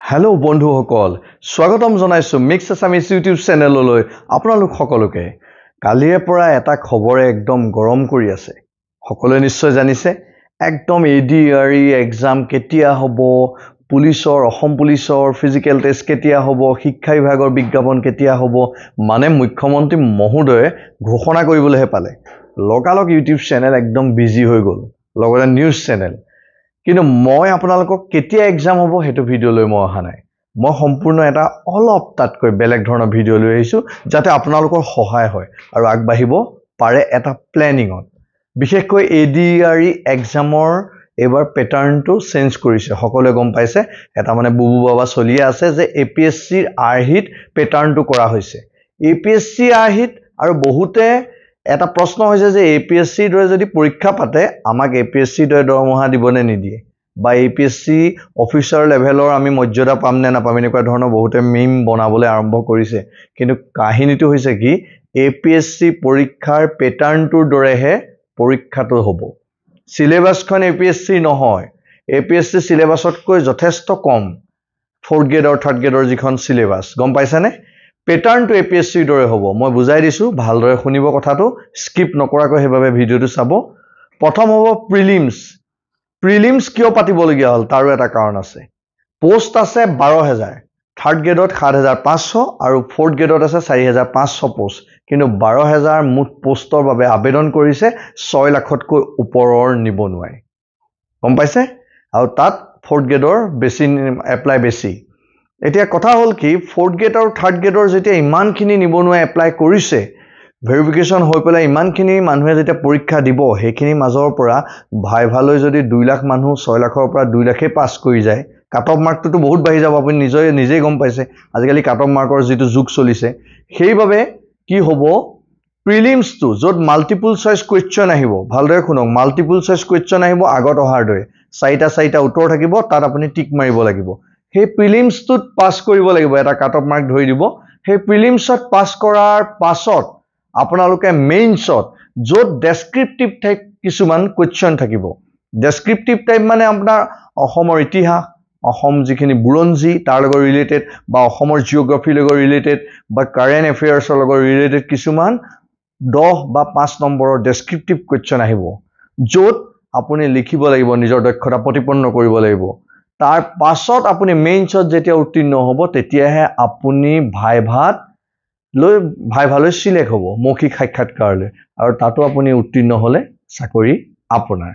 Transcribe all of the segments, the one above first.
Hello' বন্ধুসকল, স্বাগতম জনাইছোঁ মিক্স আছামিজ ইউটিউব চেনেললৈ আপোনালোক সকলোকে। কালিৰে পৰা এটা খবৰে একদম গৰম কৰি আছে। সকলোৱে নিশ্চয় জানিছে একদম ADRE এক্সাম কেতিয়া হ'ব, অসম পুলিচৰ ফিজিকেল টেষ্ট কেতিয়া হ'ব, শিক্ষা বিভাগৰ বিজ্ঞাপন কেতিয়া হ'ব, মানে মুখ্যমন্ত্ৰী মহোদয়ে ঘোষণা কৰিবলৈহে পালে। লগালগ ইউটিউব চেনেল একদম বিজি হৈ গ'ল, লগতে নিউজ চেনেল। কিন্তু মই আপোনালোকক কেতিয়া এক্সাম হ'ব সেইটো ভিডিঅ' লৈ মই অহা নাই। মই সম্পূৰ্ণ এটা অলপ তাতকৈ বেলেগ ধৰণৰ ভিডিঅ' লৈ আহিছোঁ, যাতে আপোনালোকৰ সহায় হয় আৰু আগবাঢ়িব পাৰে এটা প্লেনিঙত। বিশেষকৈ ADRE এক্সামৰ এইবাৰ পেটাৰ্ণটো চেঞ্জ কৰিছে। সকলোৱে গম পাইছে, এটা মানে বুবু বাবা চলিয়ে আছে যে APSCৰ আৰ্হিত পেটাৰ্ণটো কৰা হৈছে। APSC আৰ্হিত আৰু বহুতে এটা প্ৰশ্ন হৈছে যে APSCৰ দৰে যদি পৰীক্ষা পাতে আমাক APSCৰ দৰে দৰমহা দিবনে নিদিয়ে, বা APSC অফিচাৰ লেভেলৰ আমি মৰ্যাদা পাম নে নাপাম, এনেকুৱা ধৰণৰ বহুতে মিম বনাবলৈ আৰম্ভ কৰিছে। কিন্তু কাহিনীটো হৈছে কি, APSC পৰীক্ষাৰ পেটাৰ্ণটোৰ দৰেহে পৰীক্ষাটো হ'ব। চিলেবাছখন APSC নহয়, APSC চিলেবাছতকৈ যথেষ্ট কম। 4th গ্ৰেডৰ 3rd গ্ৰেডৰ যিখন চিলেবাছ, গম পাইছেনে? পেটাৰ্ণটো APSCৰ দৰে হ'ব। মই বুজাই দিছোঁ, ভালদৰে শুনিব কথাটো, স্কিপ নকৰাকৈ সেইবাবে ভিডিঅ'টো চাব। প্ৰথম হ'ব প্ৰিলিমছ। প্ৰিলিমছ কিয় পাতিবলগীয়া হ'ল তাৰো এটা কাৰণ আছে। পোষ্ট আছে 12,000, 3rd গ্ৰেডত 7,500 আৰু 4th গ্ৰেডত আছে 4,500 পোষ্ট। কিন্তু 12,000 মুঠ পোষ্টৰ বাবে আবেদন কৰিছে 6 লাখতকৈ ওপৰৰ নিবনুৱাই, গম পাইছে? আৰু তাত 4th গ্ৰেডৰ বেছি এপ্লাই বেছি। এতিয়া কথা হ'ল কি, 4th গ্ৰেড আৰু 3rd গ্ৰেডৰ যেতিয়া ইমানখিনি নিবনুৱাই এপ্লাই কৰিছে, ভেৰিফিকেশ্যন হৈ পেলাই ইমানখিনি মানুহে যেতিয়া পৰীক্ষা দিব, সেইখিনি মাজৰ পৰা ভাইভালৈ যদি 2 লাখ মানুহ 6 লাখৰ পৰা 2 লাখেই পাছ কৰি যায়, কাট অফ মাৰ্কটোতো বহুত বাঢ়ি যাব। আপুনি নিজেই গম পাইছে আজিকালি কাট অফ মাৰ্কৰ যিটো যুগ চলিছে। সেইবাবে কি হ'ব, প্ৰিলিমছটো য'ত মাল্টিপুল চইচ কুৱেশ্যন আহিব, ভালদৰে শুনক, মাল্টিপুল চইচ কুৱেশ্যন আহিব আগত অহাৰ দৰে, 4টা উত্তৰ থাকিব, তাত আপুনি টিক মাৰিব লাগিব। সেই প্ৰিলিমছটোত পাছ কৰিব লাগিব, এটা কাট অফ মাৰ্ক ধৰি দিব। সেই প্ৰিলিমছত পাছ কৰাৰ পাছত আপোনালোকে মেইনছত, য'ত ডেছক্ৰিপটিভ টাইপ কিছুমান কুৱেশ্যন থাকিব। ডেছক্ৰিপটিভ টাইপ মানে আপোনাৰ অসমৰ ইতিহাস, অসম যিখিনি বুৰঞ্জী তাৰ লগত ৰিলেটেড, বা অসমৰ জিঅ'গ্ৰাফিৰ লগত ৰিলেটেড, বা কাৰেণ্ট এফেয়াৰ্ছৰ লগত ৰিলেটেড কিছুমান 10 বা 5 নম্বৰৰ ডেছক্ৰিপটিভ কুৱেশ্যন আহিব, য'ত আপুনি লিখিব লাগিব, নিজৰ দক্ষতা প্ৰতিপন্ন কৰিব লাগিব। তাৰ পাছত আপুনি মেইনছত যেতিয়া উত্তীৰ্ণ হ'ব, তেতিয়াহে আপুনি ভাইভালৈ চিলেক্ট হ'ব, মৌখিক সাক্ষাৎকাৰলৈ, আৰু তাতো আপুনি উত্তীৰ্ণ হ'লে চাকৰি আপোনাৰ।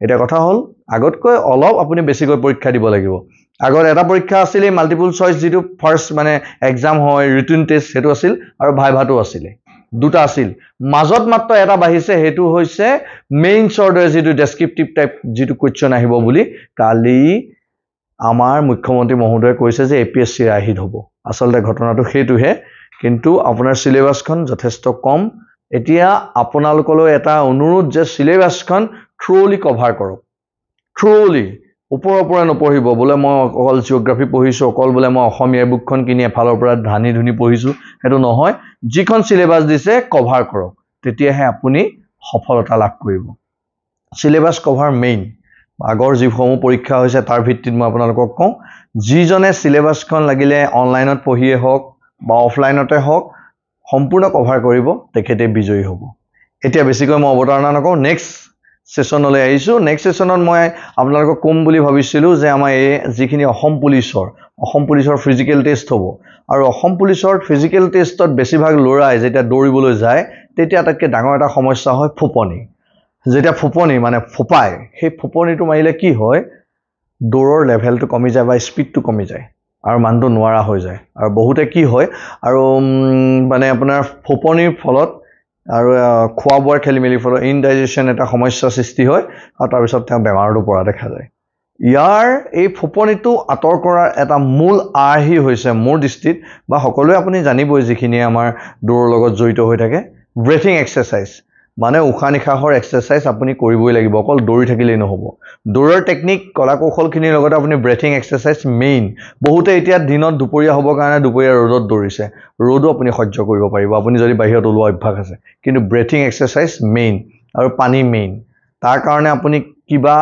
এতিয়া কথা হ'ল, আগতকৈ অলপ আপুনি বেছিকৈ পৰীক্ষা দিব লাগিব। আগত এটা পৰীক্ষা আছিলে মাল্টিপুল চইচ, যিটো ফাৰ্ষ্ট মানে এক্সাম হয়, ৰিটেন টেষ্ট, সেইটো আছিল, আৰু ভাইভাটো আছিলে, দুটা আছিল। মাজত মাত্ৰ এটা বাঢ়িছে, সেইটো হৈছে মেইনছৰ দৰে যিটো ডেছক্ৰিপটিভ টাইপ যিটো কুৱেশ্যন আহিব বুলি কালি আমাৰ মুখ্যমন্ত্ৰী মহোদয়ে কৈছে যে APSCৰ আৰ্হিত হ'ব। আচলতে ঘটনাটো সেইটোহে, কিন্তু আপোনাৰ চিলেবাছখন যথেষ্ট কম। এতিয়া আপোনালোকলৈ এটা অনুৰোধ যে চিলেবাছখন থ্ৰ'লি কভাৰ কৰক। থ্ৰ'লি, ওপৰৰ পৰা নপঢ়িব বোলে মই অকল জিঅ'গ্ৰাফি পঢ়িছোঁ, অকল বোলে মই অসমীয়া বুকখন কিনি এফালৰ পৰা ধানি ধুনি পঢ়িছোঁ, সেইটো নহয়। যিখন চিলেবাছ দিছে কভাৰ কৰক, তেতিয়াহে আপুনি সফলতা লাভ কৰিব। Syllabus cover main. আগৰ যিসমূহ পৰীক্ষা হৈছে তাৰ ভিত্তিত মই আপোনালোকক কওঁ, যিজনে চিলেবাছখন লাগিলে অনলাইনত পঢ়িয়ে হওক বা অফলাইনতে হওক সম্পূৰ্ণ কভাৰ কৰিব, তেখেতে বিজয়ী হ'ব। এতিয়া বেছিকৈ মই অৱতাৰণা নকৰোঁ, নেক্সট ছেশ্যনলৈ আহিছোঁ। নেক্সট ছেশ্যনত মই আপোনালোকক ক'ম বুলি ভাবিছিলোঁ যে আমাৰ এই যিখিনি অসম পুলিচৰ ফিজিকেল টেষ্ট হ'ব, আৰু অসম পুলিচৰ ফিজিকেল টেষ্টত বেছিভাগ ল'ৰাই যেতিয়া দৌৰিবলৈ যায়, তেতিয়া আটাইতকৈ ডাঙৰ এটা সমস্যা হয় ফোপনি। যেতিয়া ফোপনি মানে ফোপায়, সেই ফোপনিটো মাৰিলে কি হয়, দৌৰৰ লেভেলটো কমি যায় বা স্পীডটো কমি যায়, আৰু মানুহটো নোৱাৰা হৈ যায়। আৰু বহুতে কি হয়, আৰু মানে আপোনাৰ ফোপনিৰ ফলত আৰু খোৱা বোৱাৰ খেলি মেলিৰ ফলত ইনডাইজেশ্যন এটা সমস্যাৰ সৃষ্টি হয়, আৰু তাৰপিছত তেওঁ বেমাৰতো পৰা দেখা যায়। ইয়াৰ এই ফোপনিটো আঁতৰ কৰাৰ এটা মূল আৰ্হি হৈছে মোৰ দৃষ্টিত, বা সকলোৱে আপুনি জানিবই যিখিনিয়ে আমাৰ দৌৰৰ লগত জড়িত হৈ থাকে, ব্ৰেথিং এক্সাৰচাইজ। মানে উশাহ নিশাহৰ এক্সাৰচাইজ আপুনি কৰিবই লাগিব, অকল দৌৰি থাকিলেই নহ'ব। দৌৰৰ টেকনিক কলা কৌশলখিনিৰ লগতে আপুনি ব্ৰেথিং এক্সাৰচাইজ মেইন। বহুতে এতিয়া দিনত দুপৰীয়া হ'বৰ কাৰণে দুপৰীয়া ৰ'দত দৌৰিছে, ৰ'দো আপুনি সহ্য কৰিব পাৰিব আপুনি যদি বাহিৰত ওলোৱা অভ্যাস আছে। কিন্তু ব্ৰেথিং এক্সাৰচাইজ মেইন, আৰু পানী মেইন। তাৰ কাৰণে আপুনি কিবা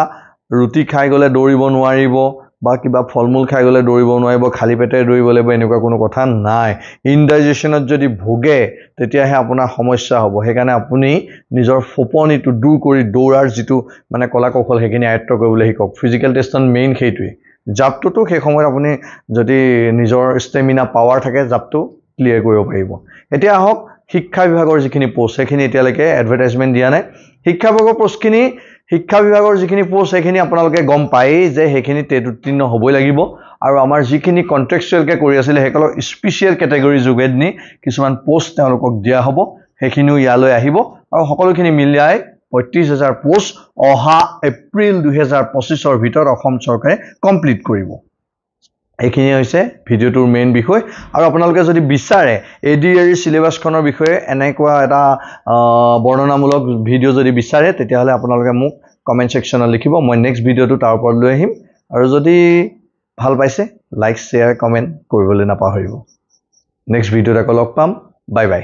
ৰুটি খাই গ'লে দৌৰিব নোৱাৰিব, বা কিবা ফলমূল খাই গ'লে দৌৰিব নোৱাৰিব, খালী পেটেৰে দৌৰিব লাগিব, এনেকুৱা কোনো কথা নাই। ইনডাইজেশ্যনত যদি ভোগে তেতিয়াহে আপোনাৰ সমস্যা হ'ব। সেইকাৰণে আপুনি নিজৰ ফোপনিটো দূৰ কৰি দৌৰাৰ যিটো মানে কলা কৌশল সেইখিনি আয়ত্ব কৰিবলৈ শিকক। ফিজিকেল টেষ্টত মেইন সেইটোৱেই। জাপটোতো সেই সময়ত আপুনি যদি নিজৰ ষ্টেমিনা পাৱাৰ থাকে জাপটো ক্লিয়াৰ কৰিব পাৰিব। এতিয়া আহক শিক্ষা বিভাগৰ যিখিনি পোষ্ট সেইখিনি এতিয়ালৈকে এডভাৰটাইজমেণ্ট দিয়া নাই। শিক্ষা বিভাগৰ যিখিনি পোষ্ট সেইখিনি আপোনালোকে গম পায়েই যে সেইখিনি টেট উত্তীৰ্ণ হ'বই লাগিব। আৰু আমাৰ যিখিনি কণ্ট্ৰেকচুৱেলকৈ কৰি আছিলে সেইসকলক স্পেচিয়েল কেটেগৰী যোগেদি কিছুমান পোষ্ট তেওঁলোকক দিয়া হ'ব, সেইখিনিও ইয়ালৈ আহিব। আৰু সকলোখিনি মিলাই ৩৫,০০০ পোষ্ট অহা এপ্ৰিল ২০২৫ৰ ভিতৰত অসম চৰকাৰে কমপ্লিট কৰিব। এইখিনি হৈছে ভিডিঅ'টোৰ মেইন বিষয়। আৰু আপোনালোকে যদি বিচাৰে ADAR চিলেবাছখনৰ বিষয়ে এনেকুৱা এটা বৰ্ণনামূলক ভিডিঅ' যদি বিচাৰে তেতিয়াহ'লে আপোনালোকে মোক কমেণ্ট ছেকশ্যনত লিখিব। মই নেক্সট ভিডিঅ'টো তাৰ ওপৰত লৈ আহিম। আৰু যদি ভাল পাইছে লাইক শ্বেয়াৰ কমেণ্ট কৰিবলৈ নাপাহৰিব। নেক্সট ভিডিঅ'ত আকৌ লগ পাম। Bye bye.